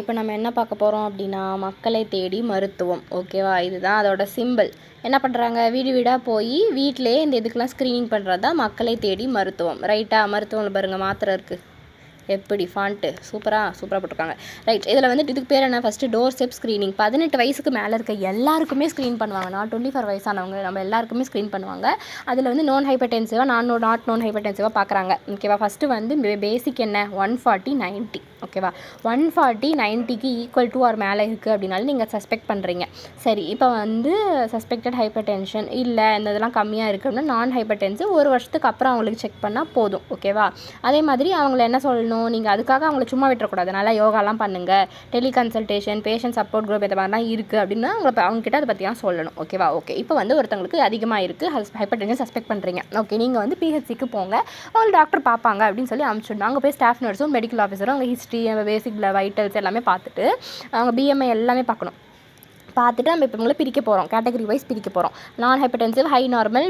இப்போ நம்ம என்ன பார்க்க போகிறோம் அப்படின்னா மக்களை தேடி மருத்துவம். ஓகேவா, இதுதான் அதோட சிம்பிள். என்ன பண்ணுறாங்க, வீடு வீடாக போய் வீட்டிலே இந்த இதுக்கெலாம் ஸ்க்ரீனிங் பண்ணுறது தான் மக்களை தேடி மருத்துவம். ரைட்டா? மருத்துவம்னு பாருங்கள், மாத்திரை இருக்குது. எப்படி ஃபாண்ட்டு சூப்பராக போட்டிருக்காங்க. ரைட், இதில் வந்துட்டு இதுக்கு பேர் என்ன, ஃபஸ்ட்டு டோர் ஸ்டெப் ஸ்க்ரீனிங். 18 வயசுக்கு மேலே இருக்க எல்லாருக்குமே ஸ்க்ரீன் பண்ணுவாங்க. நாட் ஒன்லி ஃபார் வயசானவங்க, நம்ம எல்லாருக்குமே ஸ்க்ரீன் பண்ணுவாங்க. அதில் வந்து நான் ஹைப்பர்டென்சிவாக நான் ஹைப்பர்டென்சிவாக பார்க்குறாங்க. ஓகேவா, ஃபஸ்ட்டு வந்து பேசிக் என்ன 140/90. ஓகேவா, 140/90க்கு ஈக்குவல் டு ஆர் மேலே இருக்குது அப்படின்னாலும் நீங்கள் சஸ்பெக்ட் பண்ணுறீங்க. சரி, இப்போ வந்து சஸ்பெக்டட் ஹைப்பர் டென்ஷன் இல்லை, இந்த இதெல்லாம் கம்மியாக இருக்குது அப்படின்னா நான் ஹைப்பர்டென்சிவ் 1 வருஷத்துக்கு அப்புறம் அவங்களுக்கு செக் பண்ணால் போதும். ஓகேவா, அதே மாதிரி அவங்கள என்ன சொல்லணும், நீங்கள் அதுக்காக அவங்கள சும்மா விட்டுறக்கூடாது. நல்லா யோகாலாம் பண்ணுங்கள், டெலிகன்சல்டேஷன், பேஷண்ட் சப்போர்ட் குரூப் இந்த மாதிரிலாம் இருக்குது அப்படின்னா அவங்ககிட்ட அதை பற்றிலாம் சொல்லணும். ஓகேவா, ஓகே. இப்போ வந்து ஒருத்தவங்களுக்கு அதிகமாக இருக்குது ஹைப்பர் டென்ஷன் சஸ்பெக்ட் பண்ணுறீங்க. ஓகே, நீங்கள் வந்து பிஹெச்சிக்கு போங்க, அவங்க டாக்டர் பார்ப்பாங்க அப்படின்னு சொல்லி அனுப்பிச்சுடணும். அங்கே போய் ஸ்டாஃப் நர்ஸும் மெடிக்கல் ஆஃபீஸரும் அவங்க ஹிஸ்ட்ரி, பேசிக் வைட்டல்ஸ் எல்லாமே பார்த்துட்டு அவங்க பிஎம்ஐ எல்லாமே பார்த்துட்டு நம்ம இப்போ உங்களை பிரிக்க போகிறோம். கேட்டகரி வைஸ் பிரிக்க போகிறோம். நான் hypertensive, high normal,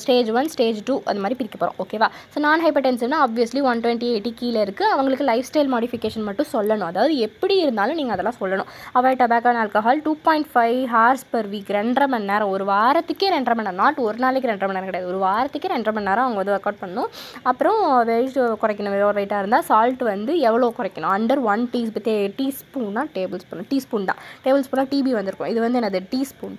stage 1, stage 2 அது மாதிரி பிரிக்க போகிறோம். ஓகேவா, ஸோ நான் ஹைப்பர்டென்சிவ்னா ஆப்வியஸ்லி 120/80 கீழே இருக்குது. அவங்களுக்கு லைஃப் ஸ்டைல் மாடிஃபிகேஷன் மட்டும் சொல்லணும். அதாவது எப்படி இருந்தாலும் நீங்கள் அதெல்லாம் சொல்லணும். Avoid tobacco and alcohol 2.5 hours per week, 2.5 மணி நேரம், ஒரு வாரத்துக்கே 2.5 மணி நேரம், நாட் ஒரு நாளைக்கு 2.5 மணி நேரம் கிடையாது, ஒரு வாரத்துக்கே 2.5 மணி நேரம் அவங்க வந்து ஒர்க் அவுட் பண்ணணும். அப்புறம் வெயிட் குறைக்கணும். வெயிட்டாக இருந்தால் சால்ட் வந்து எவ்வளோ குறைக்கணும், அண்டர் 1 டீஸ்பூனா டீஸ்பூன் தான், டேபிள் ஸ்பூனாக டிபி வந்திருக்கும். இது வந்து என்னது டீஸ்பூன்,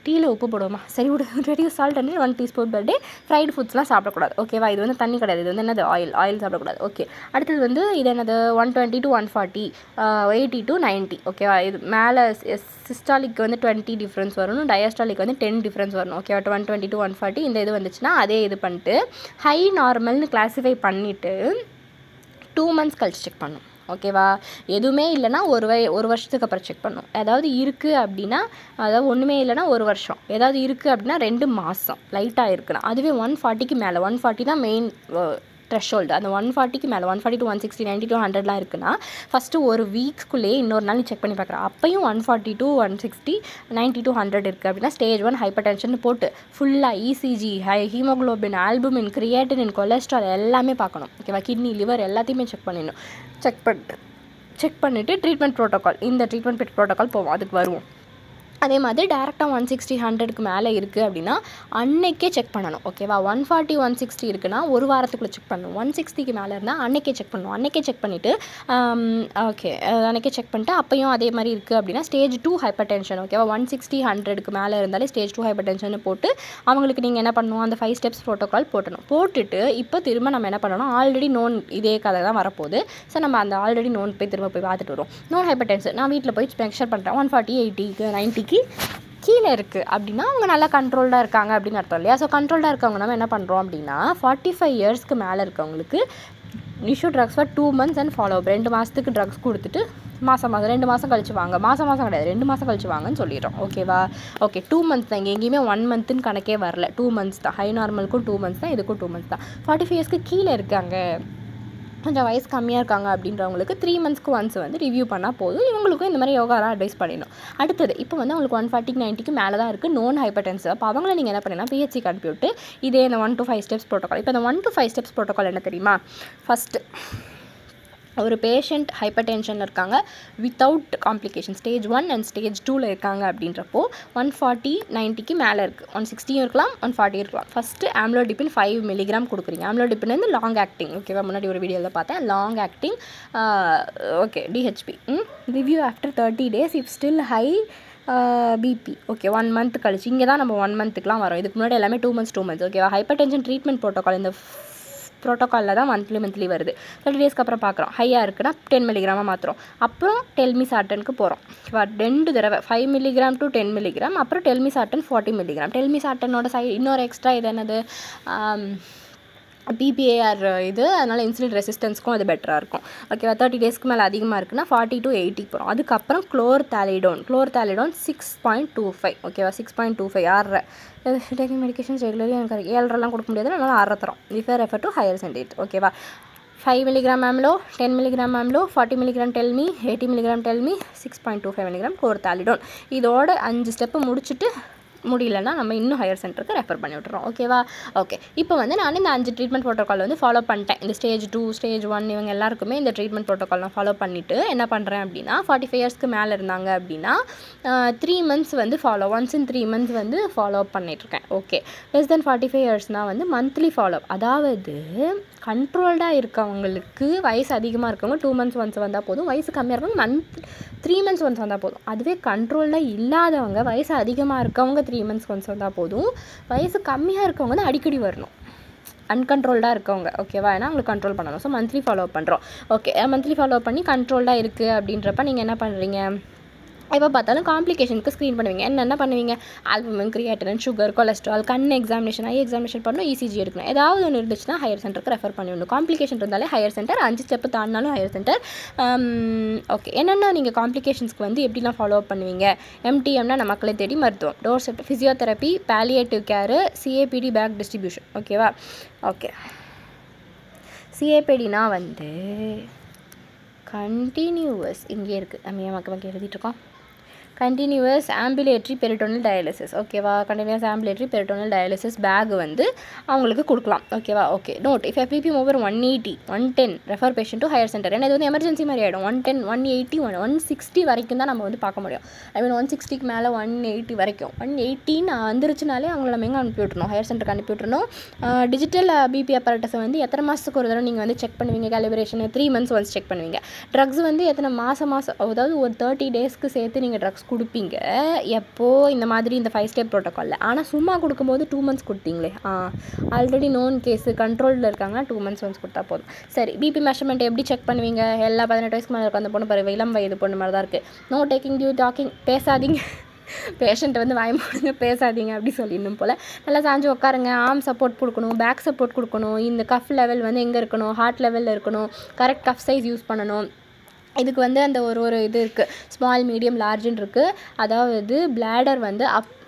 டீயில் உப்பு போடுவோமா, சரி விடு, reduce salt and 1 teaspoon per day. Fried ஃபுட்ஸ்லாம் சாப்பிடக்கூடாது. ஓகேவா, இது வந்து தண்ணி கிடையாது, இது வந்து என்னது ஆயில் சாப்பிடக்கூடாது. ஓகே, அடுத்தது வந்து இது என்னது 120 to 140, 80 to 90. ஓகேவா, இது மேலே சிஸ்டாலிக் வந்து 20 டிஃப்ரென்ஸ் வரணும், டயஸ்டாலிக் வந்து 10 டிஃப்ரென்ஸ் வரணும். ஓகேவா, 120 to 140 இந்த இது வந்துச்சுன்னா அதே இது பண்ணிட்டு ஹை நார்மல்னு கிளாஸிஃபை பண்ணிவிட்டு 2 மந்த்ஸ் கழிச்சு செக் பண்ணணும். ஓகேவா, எதுவுமே இல்லைனா ஒரு வருஷத்துக்கு அப்புறம் செக் பண்ணணும். ஏதாவது இருக்குது அப்படின்னா, அதாவது ஒன்றுமே இல்லைனா 1 வருஷம், ஏதாவது இருக்குது அப்படின்னா 2 மாதம் லைட்டாக இருக்குன்னா, அதுவே 140க்கு மேலே, 140 தான் மெயின் த்ரெஷ்ஹோல்டு. அந்த 140க்கு மேலே 140 to 160, 90 to 100லாம் இருக்குன்னா ஃபஸ்ட்டு ஒரு வீக்ஸ்க்குள்ளேயே இன்னொரு நாள் நீ செக் பண்ணி பார்க்குறேன். அப்பையும் 140 to 160, 90 to 100 இருக்குது அப்படின்னா ஸ்டேஜ் 1 ஹைப்பர் டென்ஷன் போட்டு ஃபுல்லாக ECG, haemoglobin, albumin, creatinine, cholesterol எல்லாமே பார்க்கணும். ஓகேவா, கிட்னி, லிவர் எல்லாத்தையுமே செக் பண்ணிடணும். செக் பண்ணிவிட்டு ட்ரீட்மெண்ட் ப்ரோட்டோக்கால், இந்த ட்ரீட்மெண்ட் ப்ரோட்டோக்கால் போவோம், அதுக்கு வருவோம். அதே மாதிரி டேரெக்டாக 160, 100க்கு மேலே இருக்குது அப்படின்னா அன்னைக்கே செக் பண்ணணும். ஓகேவா, 140, 160 இருக்குன்னா ஒரு வாரத்துக்குள்ளே செக் பண்ணணும். 160க்கு மேலே இருந்தால் அன்னைக்கே செக் பண்ணணும். அன்னைக்கே செக் பண்ணிவிட்டு ஓகே, அன்னைக்கே செக் பண்ணிட்டு அப்பையும் அதே மாதிரி இருக்குது அப்படின்னா ஸ்டேஜ் 2 ஹைப்பர் டென்ஷன். ஓகேவா, 160, 100க்கு மேலே இருந்தாலே ஸ்டேஜ் 2 ஹைப்பர் டென்ஷன் போட்டு அவங்களுக்கு நீங்கள் என்ன பண்ணணும், அந்த 5 ஸ்டெப்ஸ் ப்ரோட்டோக்கால் போட்டுட்டு இப்போ திரும்ப நம்ம என்ன பண்ணணும், ஆல்ரெடி நோன் இதே கதை தான் வரப்போகுது. ஸோ நம்ம அந்த ஆல்ரெடி நோன் திரும்ப போய் பார்த்துட்டு வரும். நோன் ஹைப்பர் டென்ஷன் நான் வீட்டில் போய் மெஷர் பண்ணுறேன், 140, 80, 90 கீழே இருக்குது அப்படின்னா அவங்க நல்லா கண்ட்ரோல்டாக இருக்காங்க அப்படின்னு அர்த்தம் இல்லையா. ஸோ கண்ட்ரோல்டாக இருக்கவங்க நம்ம என்ன பண்ணுறோம் அப்படின்னா 45 இயர்ஸ்க்கு மேலே இருக்கவங்களுக்கு issue drugs for 2 months and follow 2 மாதத்துக்கு ட்ரக்ஸ் கொடுத்துட்டு மாதம் 2 மாதம் கழிச்சு வாங்க, மாதம் கிடையாது 2 மாதம் கழிச்சு வாங்கன்னு சொல்லிடுறோம். ஓகேவா, ஓகே, 2 months தான். இங்கே எங்கேயுமே 1 monthன்னு கணக்கே வரல, 2 months தான். ஹை நார்மலுக்கும் 2 months தான், இதுக்கும் 2 months தான். 45 இயர்ஸ்க்கு கீழே இருக்காங்க, கொஞ்சம் வயசு கம்மியாக இருக்காங்க அப்படின்றவங்களுக்கு 3 monthsக்கு ஒன்ஸ் வந்து ரிவ்யூ பண்ணால் போதும். இவங்களுக்கும் இந்த மாதிரி யோகாலாம் அட்வைஸ் பண்ணிடணும். அடுத்தது இப்போ வந்து அவங்களுக்கு 140, 90க்கு மேலே தான் இருக்குது, நோன் ஹைப்பர் டென்சிவ். அப்போ அவங்கள நீங்கள் என்ன பண்ணீங்கன்னா பிஹெச்சிக்கு அனுப்பிவிட்டு இதே இந்த 1 to 5 ஸ்டெப்ஸ் ப்ரோட்டோக்கால். இப்போ இந்த 1 to 5 ஸ்டெப்ஸ் ப்ரோட்டோக்கால் என்ன தெரியுமா, ஃபஸ்ட்டு ஒரு பேஷண்ட் ஹைப்பர் டென்ஷனில் இருக்காங்க without complication, stage 1 and stage 2ல் இருக்காங்க அப்படின்றப்போ 140, 90க்கு மேலே இருக்குது, 160 இருக்கலாம், 140 இருக்கலாம். ஃபஸ்ட்டு ஆம்லோடிபின் 5 mg கொடுக்குறீங்க. ஆம்லோடிபின் வந்து லாங் ஆக்டிங். ஓகேவா, முன்னாடி ஒரு வீடியோவில் பார்த்தேன், long acting. Okay, DHP. Review after 30 days if still high BP. Okay, 1 month கழிச்சு, இங்கே தான் நம்ம 1 monthக்குலாம் வரோம். இதுக்கு முன்னாடி எல்லாமே 2 months. ஓகேவா, ஹைப்பர் டென்ஷன் ட்ரீட்மெண்ட் ப்ரோட்டோக்கால் இந்த ப்ரோட்டோக்காலில் தான் மந்த்லி வருது. 30 daysக்கு அப்புறம் பார்க்குறோம், ஹையாக இருக்குன்னா 10 mg மாத்திரம். அப்புறம் டெல்மிசாட்டனுக்கு போகிறோம். 2 தடவை 5 mg to 10 mg, அப்புறம் டெல்மிசாட்டன் 40 mg. டெல்மிசாட்டனோட இன்னொரு எக்ஸ்ட்ரா இது என்னது, பிபிஏஆர் இது, அதனால் இன்சுலின் ரெசிஸ்டன்ஸ்க்கும் அது பெட்டராக இருக்கும். ஓகேவா, 30 daysக்கு மேலே அதிகமாக இருக்குன்னா 40 to 80 போகிறோம். அதுக்கப்புறம் குளோர்தாலிடோன் 6.25. ஓகேவா, 6.25 6 டேக்கிங் மெடிக்கேஷன்ஸ் ரெகுலர்லி எனக்கு 7.5 கொடுக்க முடியாது, அதனால் 6 தரோம். Refer refer to higher centre. ஓகேவா, 5 mg amlo, 10 mg amlo, 40 mg telmi, 80 mg telmi, 6.25 mg chlorthalidone. இதோட 5 ஸ்டெப்பு முடிச்சுட்டு முடியலன்னா நம்ம இன்னும் ஹையர் சென்டருக்கு ரெஃபர் பண்ணி விட்டுறோம். ஓகேவா? ஓகே. இப்போ வந்து நான் இந்த 5 ட்ரீட்மெண்ட் ப்ரோட்டோகால் வந்து ஃபாலோ பண்ணிட்டேன். இந்த ஸ்டேஜ் 2 ஸ்டேஜ் 1 இவங்க எல்லாருக்குமே இந்த ட்ரீட்மெண்ட் ப்ரோட்டோகால் நான் ஃபாலோ பண்ணிவிட்டு என்ன பண்ணுறேன் அப்படின்னா 45 இயர்ஸ்க்கு மேலே இருந்தாங்க அப்படின்னா 3 months வந்து ஒன்ஸ் இன் 3 months வந்து ஃபாலோ பண்ணிகிட்ருக்கேன். ஓகே. லெஸ் தென் 45 இயர்ஸ்னால் வந்து மந்த்லி ஃபாலோ, அதாவது கண்ட்ரோல்டாக இருக்கவங்களுக்கு வயசு அதிகமாக இருக்கவங்க 2 months ஒன்ஸ் வந்தால் போதும், வயசு கம்மியாக இருக்கவங்க 3 months ஒன்ஸ் வந்தால் போதும். அதுவே கண்ட்ரோல்டாக இல்லாதவங்க வயசு அதிகமாக இருக்கவங்க 3 months ஒன்ஸ் வந்தால் போதும், வயசு கம்மியாக இருக்கவங்க தான் அடிக்கடி வரணும். அன்கண்ட்ரோல்டாக இருக்கவங்க. ஓகேவா? ஏன்னா அவங்களுக்கு கண்ட்ரோல் பண்ணணும். ஸோ மந்த்லி ஃபாலோ பண்ணுறோம். ஓகே. மந்த்லி ஃபாலோ பண்ணி கண்ட்ரோல்டாக இருக்குது அப்படின்றப்ப நீங்கள் என்ன பண்ணுறீங்க, எப்போ பார்த்தாலும் காம்ப்ளிகேஷனுக்கு ஸ்க்ரீன் பண்ணுவீங்க. என்னென்ன பண்ணுவீங்க, ஆல்புமின், கிரியாட்டினின், சுகர், கொலஸ்ட்ரால், கண் எக்ஸாமினேஷன், ஐ எக்ஸாமினேஷன் பண்ணணும், இசிஜி எடுக்கணும். ஏதாவது ஒன்று இருந்துச்சுன்னா ஹையர் சென்டருக்கு ரெஃபர் பண்ணிவிடணும். காம்ப்ளிகேஷன் இருந்தாலே ஹையர் சென்டர், 5 ஸ்டெப்பு தாண்டினாலும் ஹையர் சென்டர். ஓகே. என்னென்ன நீங்கள் காம்ப்ளிகேஷன்ஸ்க்கு வந்து எப்படிலாம் ஃபாலோ பண்ணுவீங்க, எம்டிஎம்னா மக்களை தேடி மருத்துவம், door step, physiotherapy, palliative care, CAPD bag distribution. ஓகேவா? ஓகே. சிஏபிடினா வந்து கண்டினியூவஸ், இங்கே இருக்குது, நம்ம மக்களுக்கு எழுதிட்டுருக்கோம். Continuous ambulatory peritoneal dialysis. ஓகேவா? Continuous ambulatory peritoneal dialysis bag வந்து அவங்களுக்கு கொடுக்கலாம். ஓகேவா? Okay. Note, if FBP over 180 110 refer patient to higher centre. ஏன்னா இது வந்து எமர்ஜென்சி மாதிரி ஆகிடும். 110 180 160 வரைக்கும் தான் நம்ம வந்து பார்க்க முடியும். ஐ மீன் 160க்கு மேலே 180 வரைக்கும். 180 வந்துருச்சுனாலே அவங்கள நம்ம எங்கே அனுப்பி விட்டுருணும், ஹையர் சென்டருக்கு அனுப்பி விட்டுருணும். டிஜிட்டல் பிபி அப்பரேட்டஸை வந்து எத்தனை மாதத்துக்கு ஒரு தடவை நீங்கள் வந்து செக் பண்ணுவீங்க, கேலிபிரேஷன் 3 months ஒன்ஸ் செக் பண்ணுவீங்க. ட்ரக்ஸ் வந்து எத்தனை மாதம் அதாவது ஒரு 30 daysக்கு சேர்த்து நீங்கள் ட்ரக்ஸ் கொடுப்பீங்க. எப்போது இந்த மாதிரி இந்த 5 ஸ்டெப் ப்ரோட்டோக்காலில். ஆனால் சும்மா கொடுக்கும்போது 2 months கொடுத்தீங்களே, ஆல்ரெடி நோன் கேஸு கண்ட்ரோலில் இருக்காங்கன்னா 2 months ஒன்ஸ் கொடுத்தா போதும். சரி. பிபி மெஷர்மெண்ட் எப்படி செக் பண்ணுவீங்க, எல்லா 18 வயசுக்கு மேலே இருக்க அந்த பொண்ணு பாரு, இளம் வயது பொண்ணு மாதிரி தான் இருக்குது. நோ டேக்கிங் டியூ டாக்கிங், பேசாதீங்க, பேஷண்ட்டை வந்து வாய் மூடுங்க, பேசாதீங்க அப்படி சொல்லிடணும் போல். நல்லா சாஞ்சு உட்காருங்க, ஆர்ம் சப்போர்ட் கொடுக்கணும், பேக் சப்போர்ட் கொடுக்கணும், இந்த கஃப் லெவல் வந்து எங்கே இருக்கணும், ஹார்ட் லெவலில் இருக்கணும், கரெக்ட் கஃப் சைஸ் யூஸ் பண்ணணும். இதுக்கு வந்து அந்த ஒரு இது இருக்குது, ஸ்மால் மீடியம் லார்ஜுன்னு இருக்குது. அதாவது பிளாடர் வந்து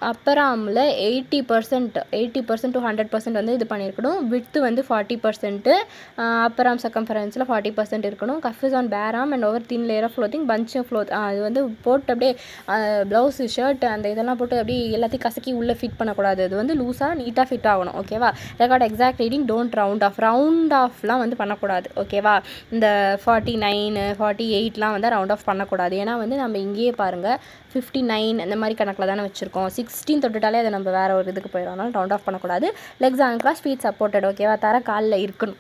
அப்பர் ஆர்மில் 80% to 100% வந்து இது பண்ணியிருக்கணும். விட்த்து வந்து 40%, அப்பர் ஆர்ம் சர்க்கம்ஃபரன்ஸில் 40% இருக்கணும். Cuff is on bare arm and over thin layer of clothing, bunch of cloth. அது வந்து போட்டு அப்படியே ப்ளவுஸு ஷர்ட் அந்த இதெல்லாம் போட்டு அப்படியே எல்லாத்தையும் கசக்கி உள்ளே ஃபிட் பண்ணக்கூடாது. அது வந்து லூஸாக நீட்டாக ஃபிட் ஆகணும். ஓகேவா? Record exact reading, don't round ஆஃப்லாம் வந்து பண்ணக்கூடாது. ஓகேவா? இந்த 49 48லாம் வந்து ரவுண்ட் ஆஃப் பண்ணக்கூடாது. ஏன்னா வந்து நம்ம இங்கேயே பாருங்கள் 59 அந்த மாதிரி கணக்கில் தானே வச்சுருக்கோம். 16 தொட்டுட்டாலே அதை நம்ம வேறு ஒரு இதுக்கு போயிடும். அதனால் ரவுண்ட் ஆஃப் பண்ணக்கூடாது. லெக்ஸ் ஆங்கிளாஸ், ஃபீட் சப்போர்ட்டட். ஓகேவா? தர காலில் இருக்கணும்.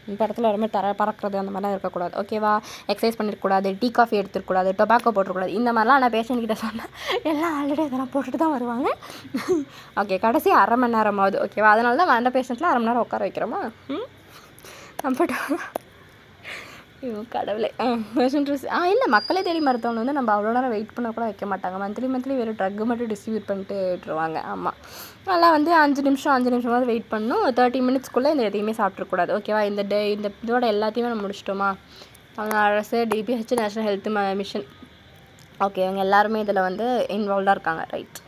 இந்த இடத்துல எல்லாமே தர பறக்கிறது அந்த மாதிரிலாம் இருக்கக்கூடாது. ஓகேவா? எக்ஸசைஸ் பண்ணிருக்கக்கூடாது, டீ காஃபி எடுத்துருக்கூடாது, டொபாக்கோ போட்டுருக்கூடாது. இந்த மாதிரிலாம் நான் பேஷண்ட் கிட்ட சொன்னேன். எல்லாம் ஆல்ரெடி அதெல்லாம் போட்டுட்டு தான் வருவாங்க. ஓகே. கடைசி அரை மணி நேரமாவது. ஓகேவா? அதனால தான் வந்த பேஷண்ட்டில் அரை மணி நேரம் உட்கார வைக்கிறோமா. கம்ஃபர்டபுள். கடவுளே. பேஷண்ட் இல்லை, மக்களை தேடி மருத்துவம் வந்து நம்ம அவ்வளோ நேரம் வெயிட் பண்ண கூட வைக்க மாட்டாங்க. மந்த்லி வெறும் ட்ரக்கு மட்டும் டிஸ்ட்ரிபியூட் பண்ணிட்டு விட்டுருவாங்க. ஆமாம். நல்லா வந்து 5 நிமிஷமாவது வெயிட் பண்ணணும். 30 minutesக்குள்ளே இந்த எதையுமே சாப்பிட்றக்கூடாது. ஓகேவா? இந்த இதோட எல்லாத்தையுமே நம்ம முடிச்சிட்டோமா. அரசு, DPH, national health mission. Okay. இவங்க எல்லாருமே இதில் வந்து இன்வால்வ்டாக இருக்காங்க. ரைட்.